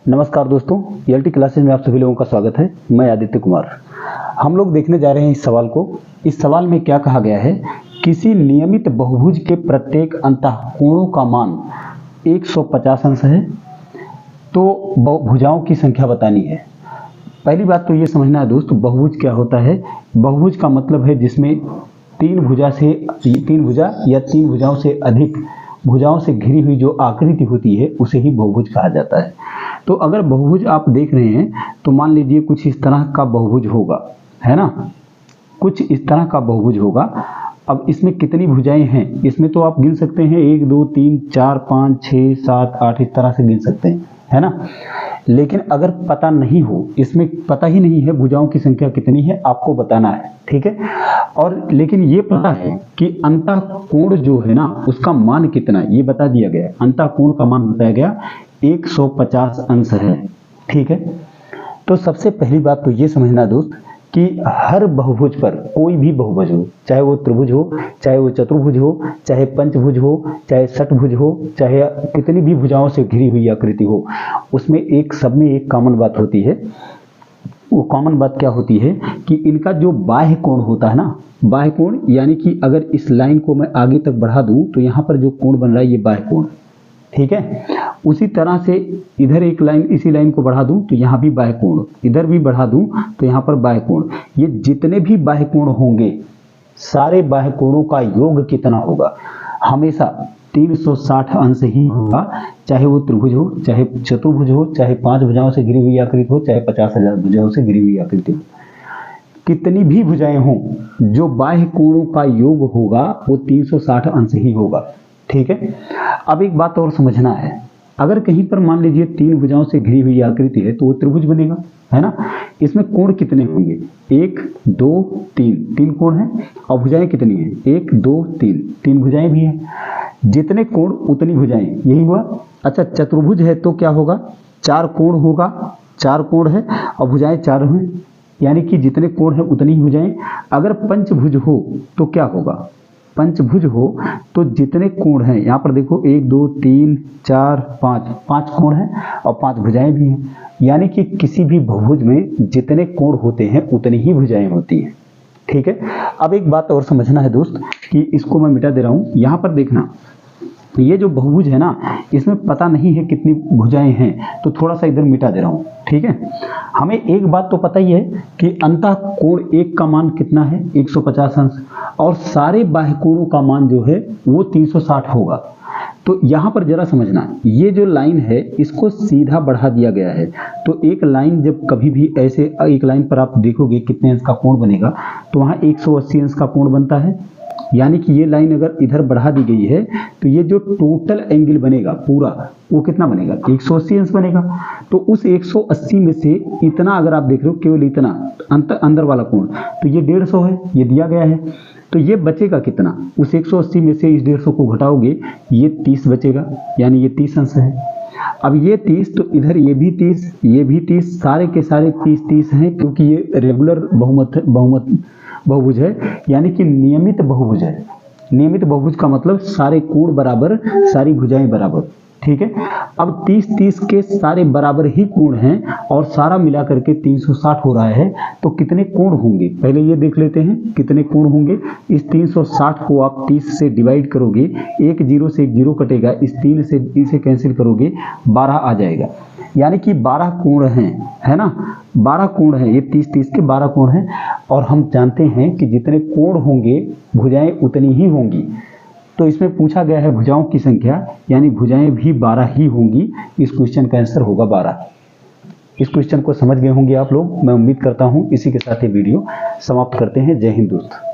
नमस्कार दोस्तों, LT classes में आप सभी लोगों का स्वागत है। मैं आदित्य कुमार। हम लोग देखने जा रहे हैं इस सवाल को। इस सवाल में क्या कहा गया है, किसी नियमित बहुभुज के प्रत्येक अंतःकोणों का मान 150 अंश है, तो भुजाओं की संख्या बतानी है। पहली बात तो ये समझना है दोस्तों, बहुभुज क्या होता है। बहुभुज का मतलब है जिसमें तीन भुजा या तीन भुजाओं से अधिक भुजाओं से घिरी हुई जो आकृति होती है उसे ही बहुभुज कहा जाता है। तो अगर बहुभुज आप देख रहे हैं तो मान लीजिए कुछ इस तरह का बहुभुज होगा, है ना, कुछ इस तरह का बहुभुज होगा। अब इसमें कितनी भुजाएं हैं, इसमें तो आप गिन सकते हैं 1 2 3 4 5 6 7 8 इस तरह से गिन सकते हैं, है ना। लेकिन अगर पता नहीं हो, इसमें पता ही नहीं है भुजाओं की संख्या कितनी है, आपको बताना है, ठीक है। और लेकिन ये पता है कि अंतःकोण जो है ना उसका मान कितना है, ये बता दिया गया है। अंतःकोण का मान बताया गया 150 अंश है, ठीक है। तो सबसे पहली बात तो ये समझना दोस्त कि हर बहुभुज पर, कोई भी बहुभुज हो, चाहे वो त्रिभुज हो, चाहे वो चतुर्भुज हो, चाहे पंचभुज हो, चाहे षटभुज हो, चाहे कितनी भी भुजाओं से घिरी हुई आकृति हो, उसमें सब में एक कॉमन बात होती है। वो कॉमन बात क्या होती है कि इनका जो बाह्य कोण होता है ना, बाह्य कोण यानी कि अगर इस लाइन को मैं आगे तक बढ़ा दूं तो यहाँ पर जो कोण बन रहा है ये बाह्य कोण, ठीक है। उसी तरह से इधर एक लाइन, इसी लाइन को बढ़ा दूं तो यहाँ भी बाह्य कोण, इधर भी बढ़ा दूं तो यहाँ पर बाह्य कोण। ये जितने भी बाह्य कोण होंगे, सारे बाह्य कोणों का योग कितना होगा, हमेशा 360 अंश ही होगा। चाहे वो त्रिभुज हो, चाहे चतुर्भुज हो, चाहे 5 भुजाओं से घिरी हुई आकृति हो, चाहे 50,000 भुजाओं से घिरी हुई आकृति हो, कितनी भी भुजाएं हों, जो बाह्य कोणों का योग होगा वो 360 अंश ही होगा, ठीक है। अब एक बात और समझना है, अगर कहीं पर मान लीजिए 3 भुजाओं से घिरी हुई आकृति है तो वो त्रिभुज बनेगा, है ना। इसमें कोण कितने होंगे, 1 2 3, 3 कोण हैं। और भुजाएं कितनी हैं, 1 2 3, 3 भुजाएं भी हैं। जितने कोण उतनी भुजाएं, यही हुआ। अच्छा, चतुर्भुज है तो क्या होगा, 4 कोण होगा, 4 कोण है और भुजाएं 4 हैं, यानी कि जितने कोण है उतनी ही भुजाएं। अगर पंचभुज हो तो क्या होगा, पंचभुज हो तो जितने कोण हैं, यहाँ पर देखो 1 2 3 4 5 कोण हैं और 5 भुजाएं भी हैं, यानी कि किसी भी बहुभुज में जितने कोण होते हैं उतनी ही भुजाएं होती हैं, ठीक है। अब एक बात और समझना है दोस्त कि इसको मैं मिटा दे रहा हूँ। यहाँ पर देखना, ये जो बहुभुज है ना इसमें पता नहीं है कितनी भुजाएं हैं, तो थोड़ा सा इधर मिटा दे रहा हूँ, ठीक है। हमें एक बात तो पता ही है कि अंतःकोण 1 का मान कितना है, 150 अंश, और सारे बाह्य कोणों का मान जो है वो 360 होगा। तो यहाँ पर जरा समझना, ये जो लाइन है इसको सीधा बढ़ा दिया गया है। तो एक लाइन जब कभी भी ऐसे एक लाइन पर आप देखोगे कितने अंश का कोण बनेगा, तो वहाँ 180 अंश का कोण बनता है। यानी कि ये लाइन अगर इधर बढ़ा दी गई है तो ये जो टोटल एंगल बनेगा पूरा वो कितना बनेगा, 180 अंश बनेगा। तो उस 180 में से इतना अगर आप देख रहे हो, केवल इतना अंदर वाला कोण, तो ये 150 है, ये दिया गया है। तो ये बचेगा कितना, उस 180 में से इस 150 को घटाओगे, ये 30 बचेगा, यानी ये 30 अंश है। अब ये 30, तो इधर ये भी 30, ये भी 30, सारे के सारे 30 हैं, क्योंकि ये रेगुलर बहुभुज है, यानी कि नियमित बहुभुज है। नियमित बहुभुज का मतलब सारे कोण बराबर, सारी भुजाएं बराबर, ठीक है। अब 30 के सारे बराबर ही कोण हैं और सारा मिला करके 360 हो रहा है। तो कितने कोण होंगे पहले ये देख लेते हैं, कितने कोण होंगे। इस 360 को आप 30 से डिवाइड करोगे, एक 0 से एक 0 कटेगा, इस 3 से इसे कैंसिल करोगे, 12 आ जाएगा, यानी कि 12 कोण हैं, है ना। 12 कोण हैं, ये 30 के 12 कोण हैं। और हम जानते हैं कि जितने कोण होंगे भुजाएं उतनी ही होंगी। तो इसमें पूछा गया है भुजाओं की संख्या, यानी भुजाएं भी 12 ही होंगी। इस क्वेश्चन का आंसर होगा 12। इस क्वेश्चन को समझ गए होंगे आप लोग, मैं उम्मीद करता हूं। इसी के साथ ये वीडियो समाप्त करते हैं। जय हिंद दोस्त।